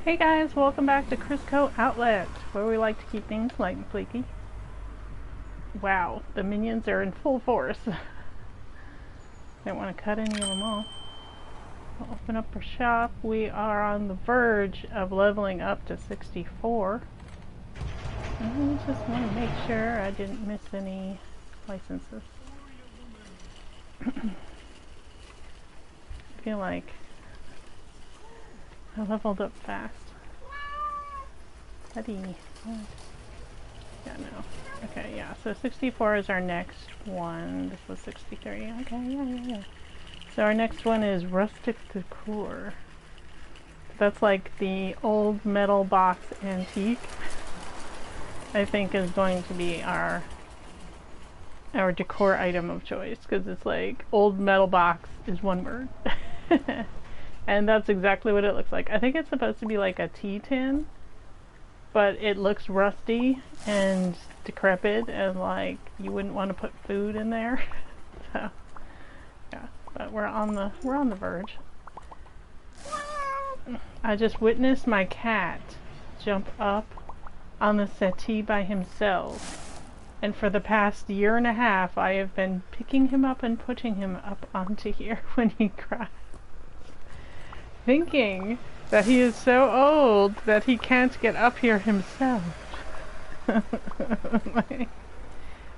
Hey guys, welcome back to KrisCo Outlet, where we like to keep things light and flaky. Wow, the minions are in full force. Don't want to cut any of them off. We'll open up our shop. We are on the verge of leveling up to 64. I just want to make sure I didn't miss any licenses. I feel like I leveled up fast. Buddy. Oh. Yeah, no. Okay, yeah, so 64 is our next one. This was 63. Okay, yeah. So our next one is rustic decor. That's like the old metal box antique. I think is going to be our decor item of choice, because it's like old metal box is one word. And that's exactly what it looks like. I think it's supposed to be like a tea tin, but it looks rusty and decrepit and like you wouldn't want to put food in there. So yeah, but we're on the verge. I just witnessed my cat jump up on the settee by himself, and for the past year and a half I have been picking him up and putting him up onto here when he cries, thinking that he is so old that he can't get up here himself.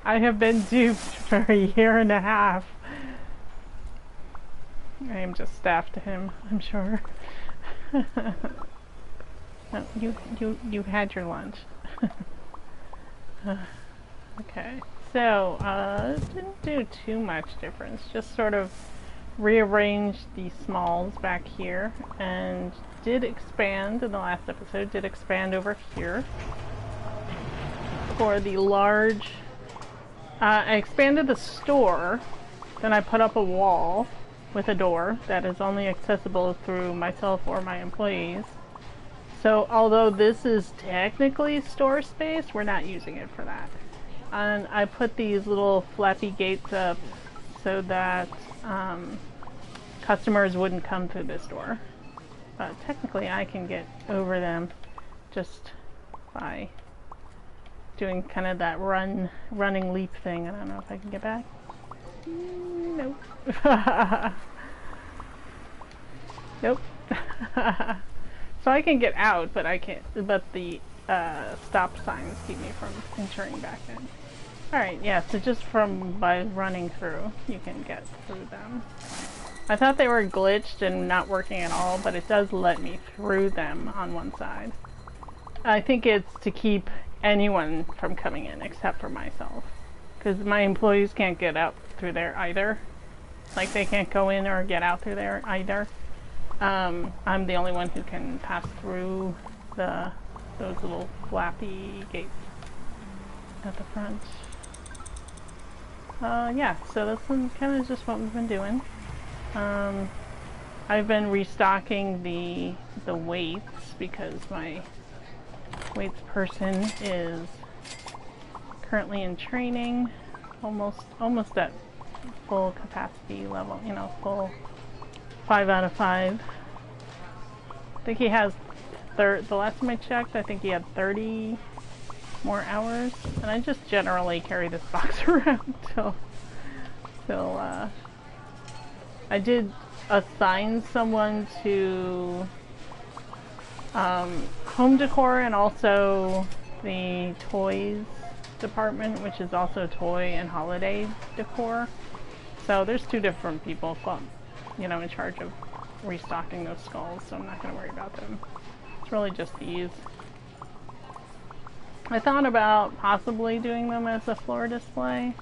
I have been duped for a year and a half. I am just staff to him, I'm sure. No, you had your lunch. Okay, so didn't do too much difference, just sort of rearranged the smalls back here, and did expand in the last episode, did expand over here for the large. I expanded the store, then I put up a wall with a door that is only accessible through myself or my employees. So although this is technically store space, we're not using it for that. And I put these little flappy gates up so that customers wouldn't come through this door. But technically I can get over them just by doing kind of that running leap thing. I don't know if I can get back. Nope. Nope. So I can get out, but I can't, but the stop signs keep me from entering back in. Alright, yeah, so just by running through, you can get through them. I thought they were glitched and not working at all, but it does let me through them on one side. I think it's to keep anyone from coming in except for myself, because my employees can't get out through there either. Like, they can't go in or get out through there either. I'm the only one who can pass through those little flappy gates at the front. Yeah, so that's kind of just what we've been doing. I've been restocking the weights because my weights person is currently in training, almost at full capacity level, you know, full 5 out of 5. I think he has the last time I checked, I think he had 30 more hours, and I just generally carry this box around till I did assign someone to home decor and also the toys department, which is also toy and holiday decor. So there's 2 different people, you know, in charge of restocking those skulls, so I'm not going to worry about them. It's really just these. I thought about possibly doing them as a floor display,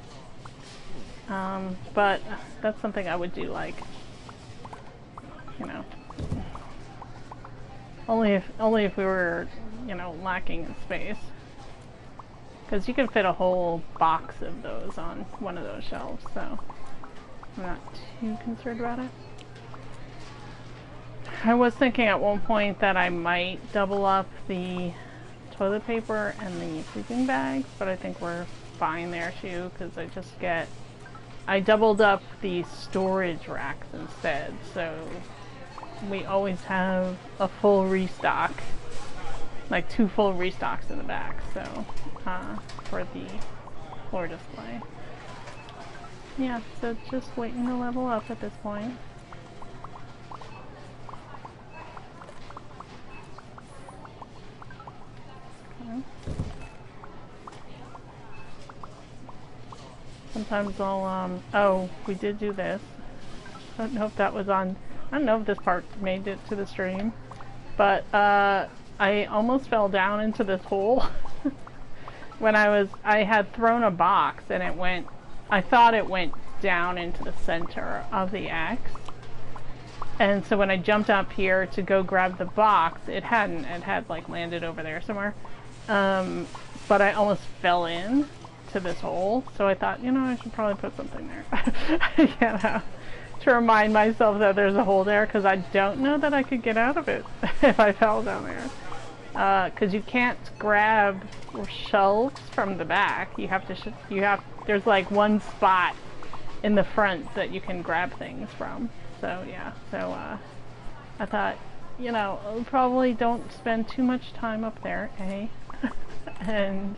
but that's something I would do, like, you know, only if we were, you know, lacking in space, because you can fit a whole box of those on one of those shelves, so I'm not too concerned about it. I was thinking at one point that I might double up the toilet paper and the sleeping bags, but I think we're fine there too, because I doubled up the storage racks instead, so we always have a full restock, like 2 full restocks in the back, so for the floor display. Yeah, so just waiting to level up at this point. Okay. Sometimes I'll, oh, we did do this. I don't know if that was on, I don't know if this part made it to the stream, but I almost fell down into this hole when I had thrown a box and it went, I thought it went down into the center of the X. And so when I jumped up here to go grab the box, it hadn't, it had like landed over there somewhere. But I almost fell in to this hole, so I thought, you know, I should probably put something there. You know, to remind myself that there's a hole there, because I don't know that I could get out of it if I fell down there. Because you can't grab shelves from the back. You have to, there's like one spot in the front that you can grab things from. So yeah, so I thought, you know, probably don't spend too much time up there, and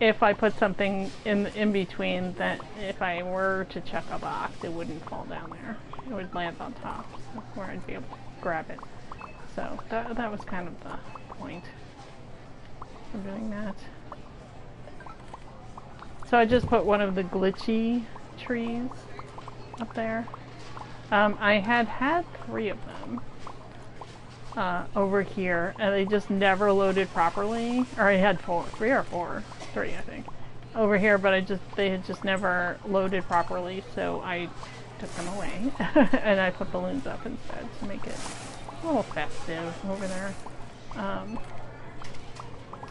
if I put something in between, that if I were to check a box, it wouldn't fall down there. It would land on top, so where I'd be able to grab it. So that was kind of the point of doing that. So I just put one of the glitchy trees up there. I had 3 of them over here, and they just never loaded properly. Or I had 3 or 4, 3 I think, over here, but they had just never loaded properly, so I took them away and I put balloons up instead to make it a little festive over there.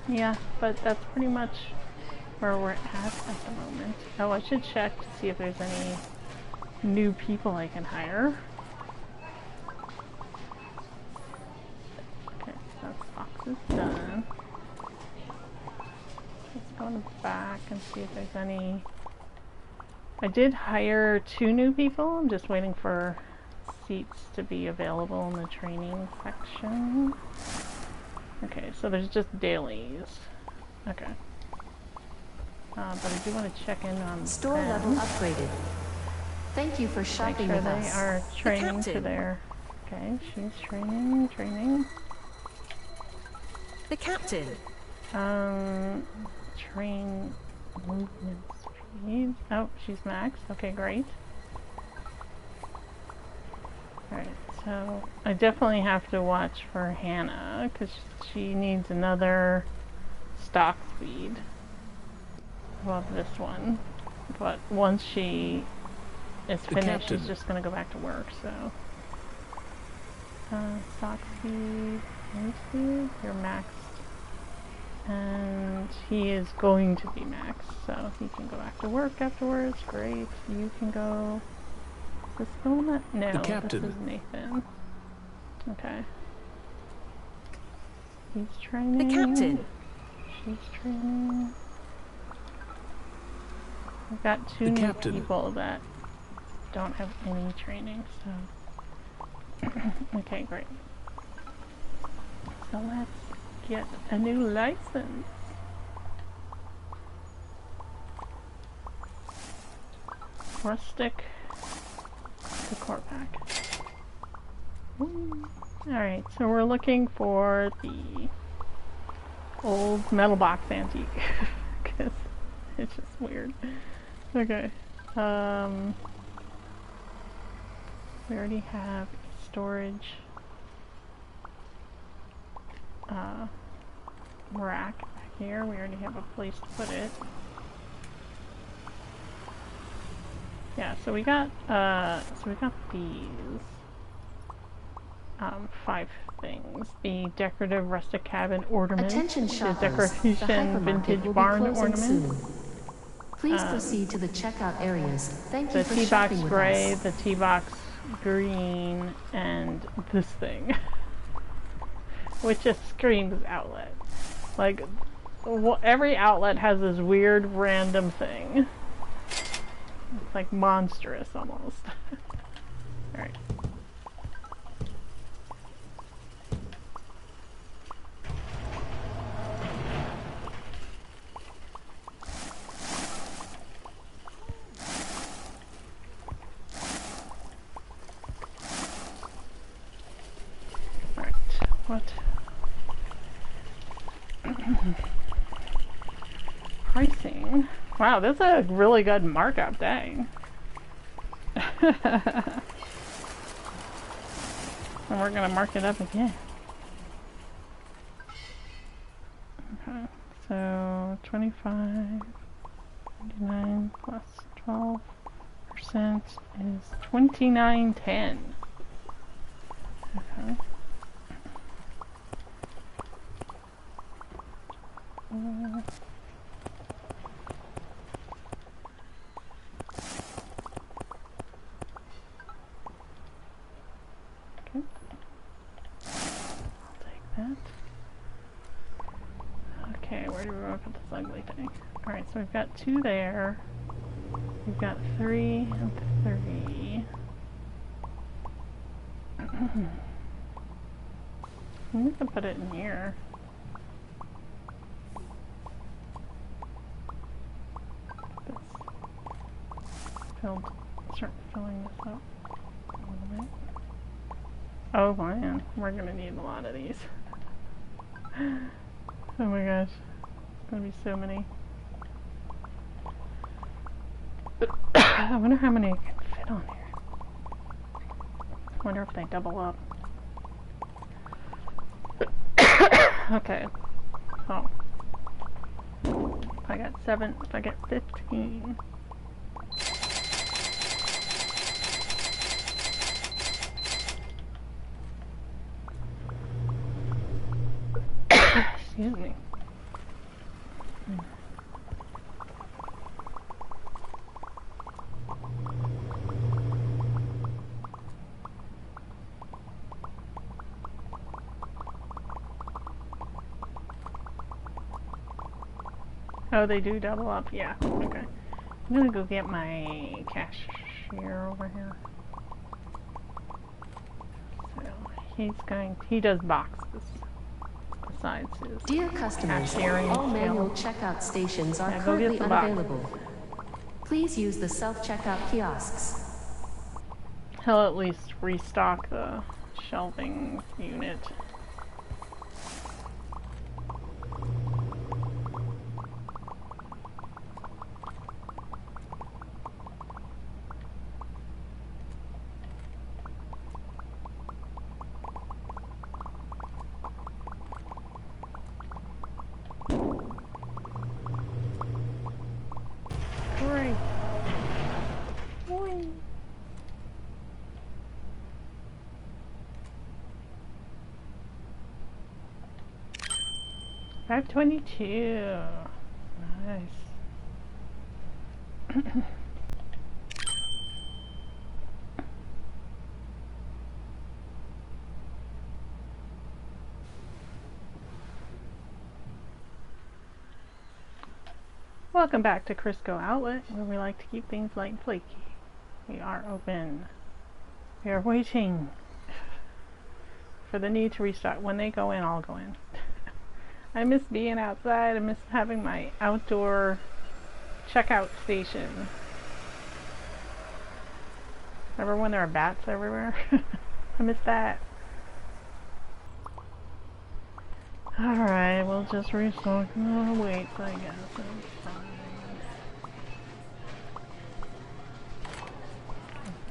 Yeah, but that's pretty much where we're at the moment. Oh, I should check to see if there's any new people I can hire. Okay, so that box is done. Let's go in the back and see if there's any. I did hire 2 new people. I'm just waiting for seats to be available in the training section. Okay, so there's just dailies. Okay. But I do want to check in on store level upgraded. Thank you for shopping with us. They are training to their. Okay, she's training. The captain. Train movement speed. Oh, she's max. Okay, great. Alright, so I definitely have to watch for Hannah, because she needs another stock speed above this one. But once she is finished, she's just going to go back to work, so. Stock speed, wind speed, you're maxed. And he is going to be maxed, so he can go back to work afterwards. Great. You can go. Is this the one that? No, the captain. This is Nathan. Okay. He's training. The captain. She's training. We've got 2 new people that don't have any training, so. Okay, great. So let's get a new license. Rustic decor pack. Alright, so we're looking for the Oldmetalboxantique because it's just weird. Okay. We already have storage rack back here. We already have a place to put it. Yeah, so we got these 5 things. The decorative rustic cabin ornament, the decoration vintage barn ornament. Please proceed to the checkout areas. Thank you for shopping with us. The T-box gray, the T-box green, and this thing. Which just screams outlet. Like, every outlet has this weird random thing. It's like monstrous almost. Alright. What? Pricing. Wow, this is a really good markup, dang. And we're gonna mark it up again. Okay, so 25, 99 plus 12% is 29.10. Okay. Okay. I'll take that. Okay, where do we want to put this ugly thing? Alright, so we've got 2 there. We've got 3 and 3. We can put it in here. Start filling this up a little bit. Oh man, we're gonna need a lot of these. Oh my gosh, it's gonna be so many. I wonder how many I can fit on here. I wonder if they double up. Okay, so if I got 7, if I get 15. Excuse me. Oh, they do double up? Yeah, okay. I'm gonna go get my cashier over here. So, he does boxes. Besides his Dear customers, cashiering all manual skill. checkout stations are Yeah, go get currently the box. unavailable. Please use the self-checkout kiosks. He'll at least restock the shelving unit. Great. Boing. 522. Nice. Welcome back to KrisCo Outlet, where we like to keep things light and flaky. We are open. We are waiting for the need to restock. When they go in, I'll go in. I miss being outside. I miss having my outdoor checkout station. Remember when there were bats everywhere? I miss that. Alright, we'll just restock the weights, I guess. That's fine.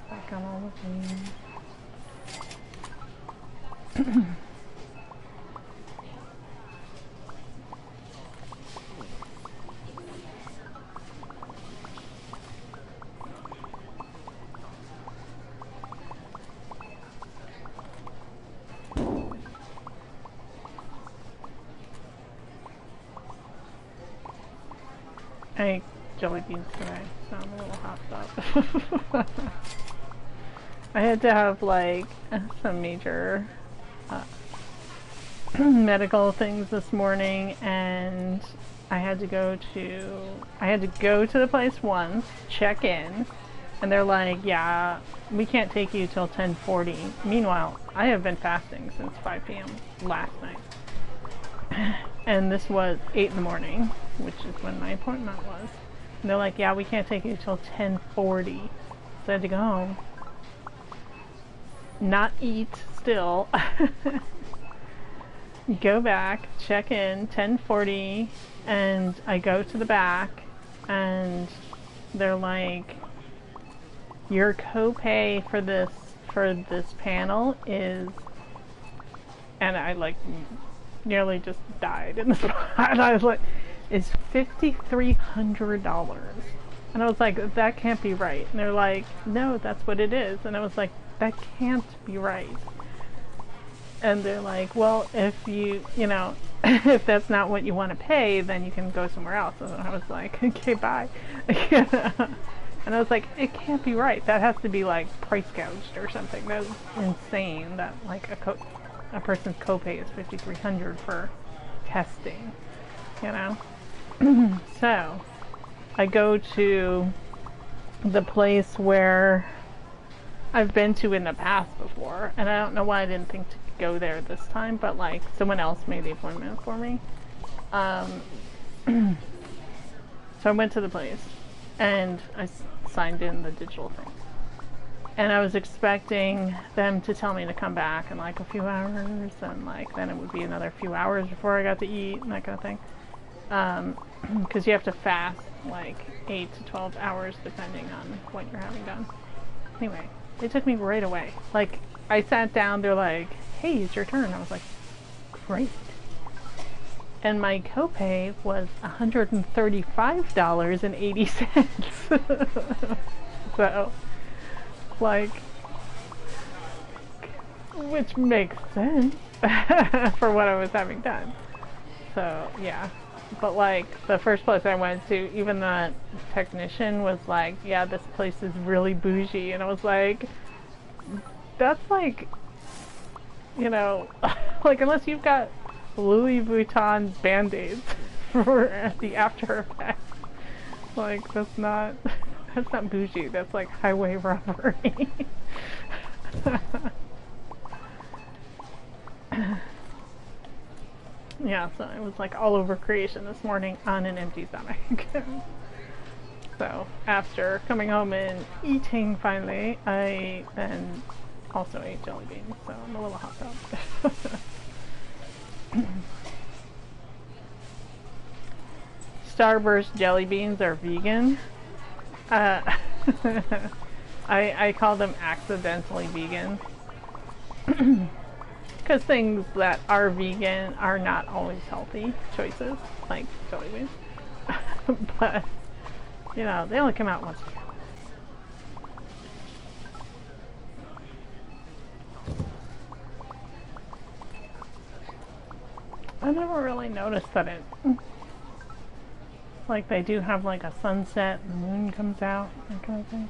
Back on all the things. I ate jelly beans today, so I'm a little hopped up. I had to have like some major medical things this morning, and I had to go to the place once, check in, and they're like, yeah, we can't take you till 10:40. Meanwhile, I have been fasting since 5 p.m. last night. And this was 8 in the morning, which is when my appointment was. And they're like, yeah, we can't take you till 10:40. So I had to go home. Not eat still. go back, check in, 10:40, and I go to the back, and they're like, your copay for this panel is, and I like nearly just died in the spot. I was like, is $5,300. And I was like, that can't be right. And they're like, no, that's what it is. And I was like, that can't be right. And they're like, well, if you know, if that's not what you want to pay, then you can go somewhere else. And I was like, okay, bye. And I was like, it can't be right. That has to be like price gouged or something. That's insane that like a person's copay is $5,300 for testing, you know? So I go to the place where I've been to in the past before, and I don't know why I didn't think to go there this time, but like someone else made the appointment for me. So I went to the place and I signed in the digital thing. And I was expecting them to tell me to come back in like a few hours, and like then it would be another few hours before I got to eat and that kind of thing. Because you have to fast like 8 to 12 hours depending on what you're having done. Anyway, they took me right away. Like, I sat down, they're like, hey, it's your turn. I was like, great. And my copay was $135.80. So, like, which makes sense for what I was having done. So, yeah. But like, the first place I went to, even the technician was like, yeah, this place is really bougie. And I was like, that's like, you know, like, unless you've got Louis Vuitton Band-Aids for the after effects, like, that's not bougie. That's like highway robbery. Yeah, so it was like all over creation this morning on an empty stomach. So after coming home and eating finally, I then also ate jelly beans, so I'm a little hot dog. Starburst jelly beans are vegan. I call them accidentally vegan. Because things that are vegan are not always healthy choices, like jelly beans. But, you know, they only come out once a year. I never really noticed that it, like, they do have like a sunset and the moon comes out, that kind of thing.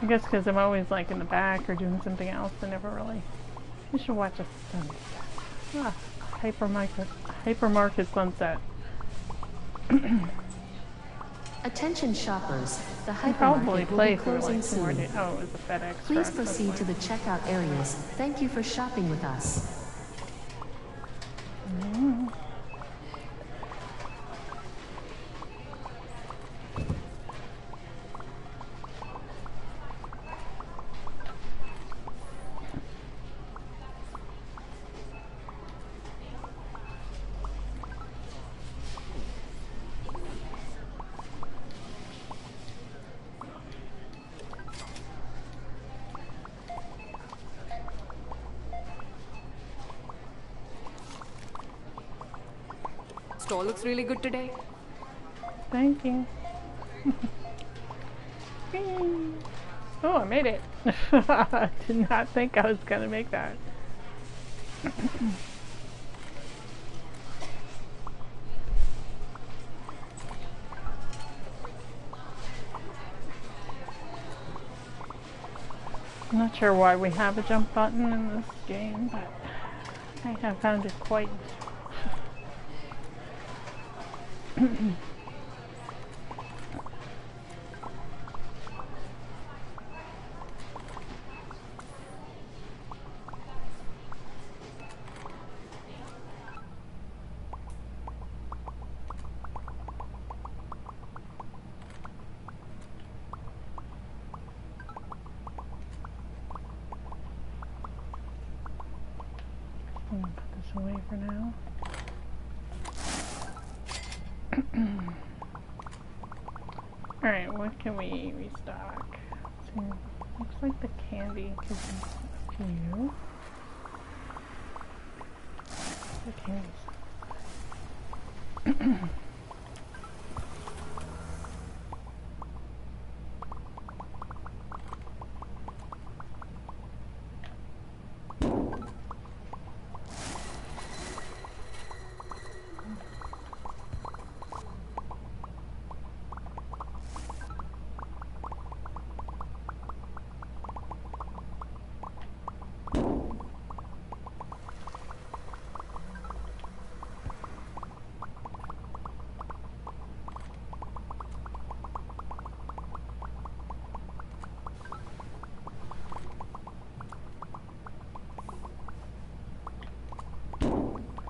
I guess because I'm always like in the back or doing something else, I never really. You should watch a sunset. Ah, hypermarket sunset. Attention shoppers, the Probably hypermarket will play be through closing like soon. Oh, it was a FedEx. Please truck, proceed to the checkout areas. Thank you for shopping with us. Store looks really good today. Thank you. Oh, I made it. I did not think I was going to make that. I'm not sure why we have a jump button in this game, but I have found it quite away for now. Alright, what can we restock? So, looks like the candy could be a few. The candies.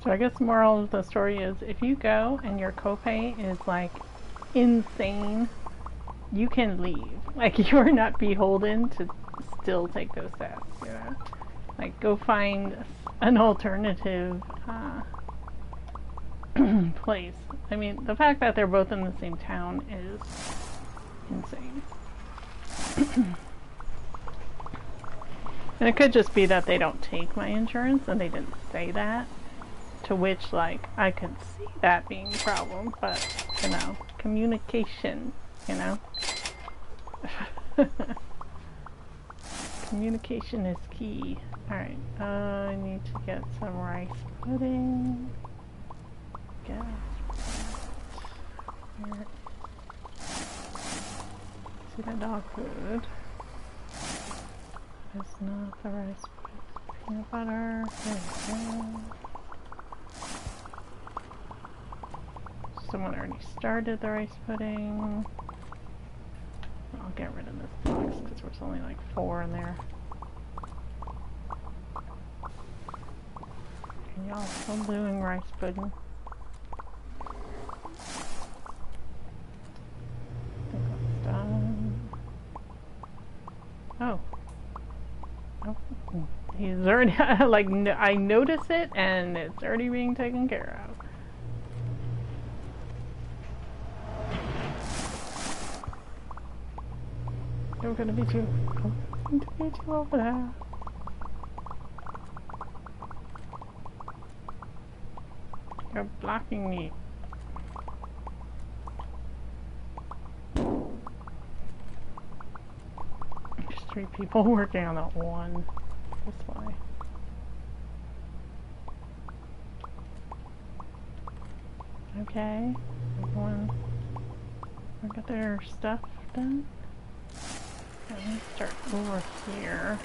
So I guess the moral of the story is if you go and your copay is like insane, you can leave. Like you are not beholden to still take those tests, you know? Like go find an alternative place. I mean, the fact that they're both in the same town is insane. And it could just be that they don't take my insurance and they didn't say that. To which, like, I could see that being a problem, but, you know, communication, you know? Communication is key. Alright, I need to get some rice pudding. Gas. Here. See the dog food. It's not the rice pudding. Peanut butter. There we go. Someone already started the rice pudding. I'll get rid of this box because there's only like 4 in there. And y'all still doing rice pudding? I think that's done. Oh. Oh. He's already, like, I notice it and it's already being taken care of. You're gonna be too over there. You're blocking me. There's 3 people working on that one. This way. Okay. Everyone got their stuff done. Let me start over here.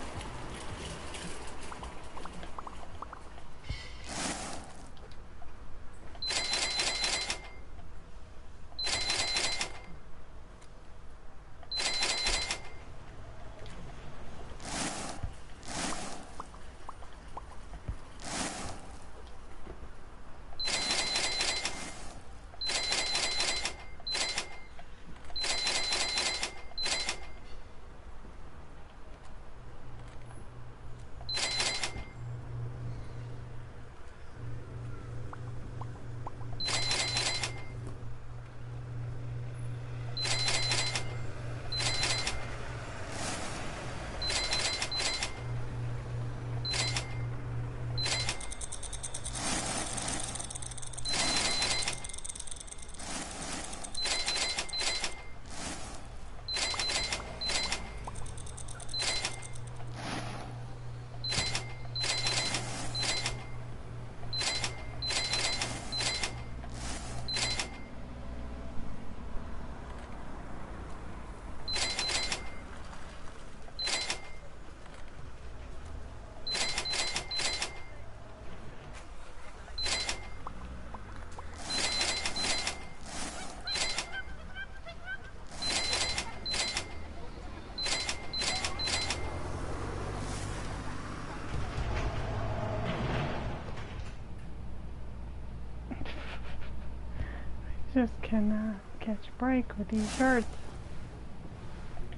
Just cannot catch a break with these shirts.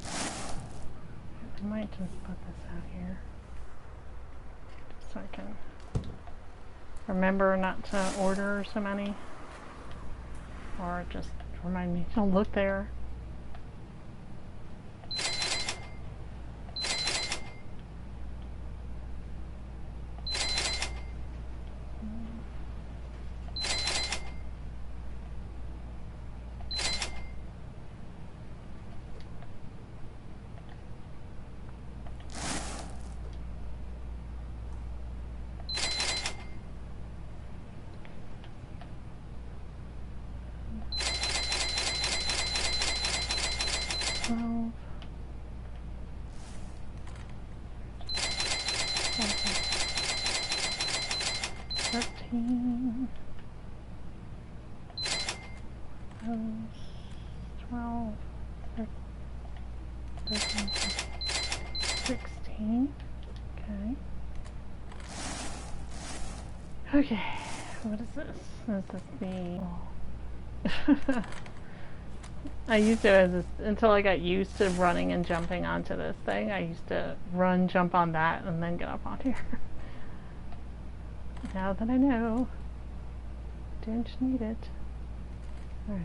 I might just put this out here, just so I can remember not to order so many. Or just remind me to look there. Okay, what is this? Is this the... I used to, until I got used to running and jumping onto this thing, I used to run, jump on that, and then get up on here. Now that I know, don't need it. Alright.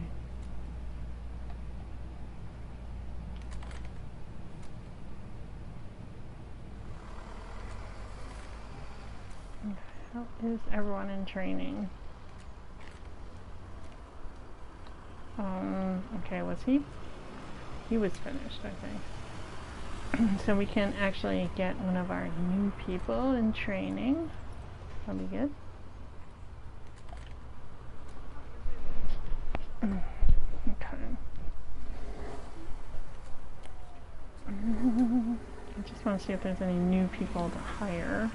How is everyone in training? Okay, was he? He was finished, I think. So we can actually get one of our new people in training. That'll be good. Okay. I just want to see if there's any new people to hire.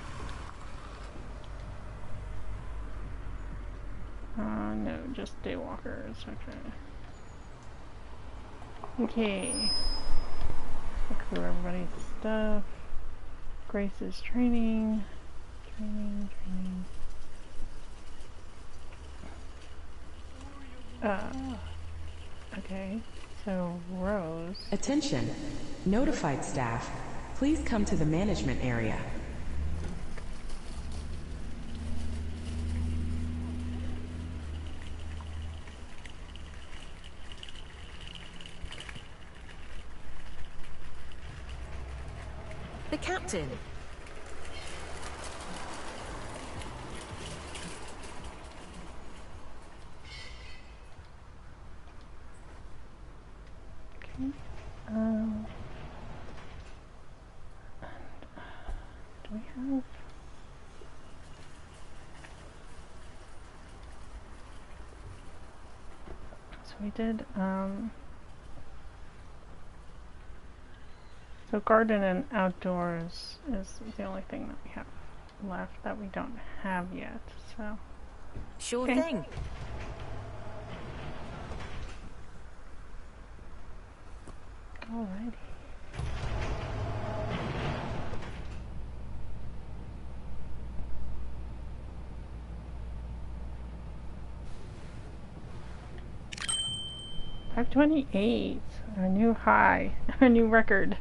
No, just daywalkers. Okay. Look through everybody's stuff. Grace's training. Training. Okay. So, Rose. Attention. Notified staff. Please come to the management area. The captain. Okay. Do we have... So we did, so garden and outdoors is the only thing that we have left that we don't have yet, so. Sure okay. thing. Alrighty. $528, a new high, a new record.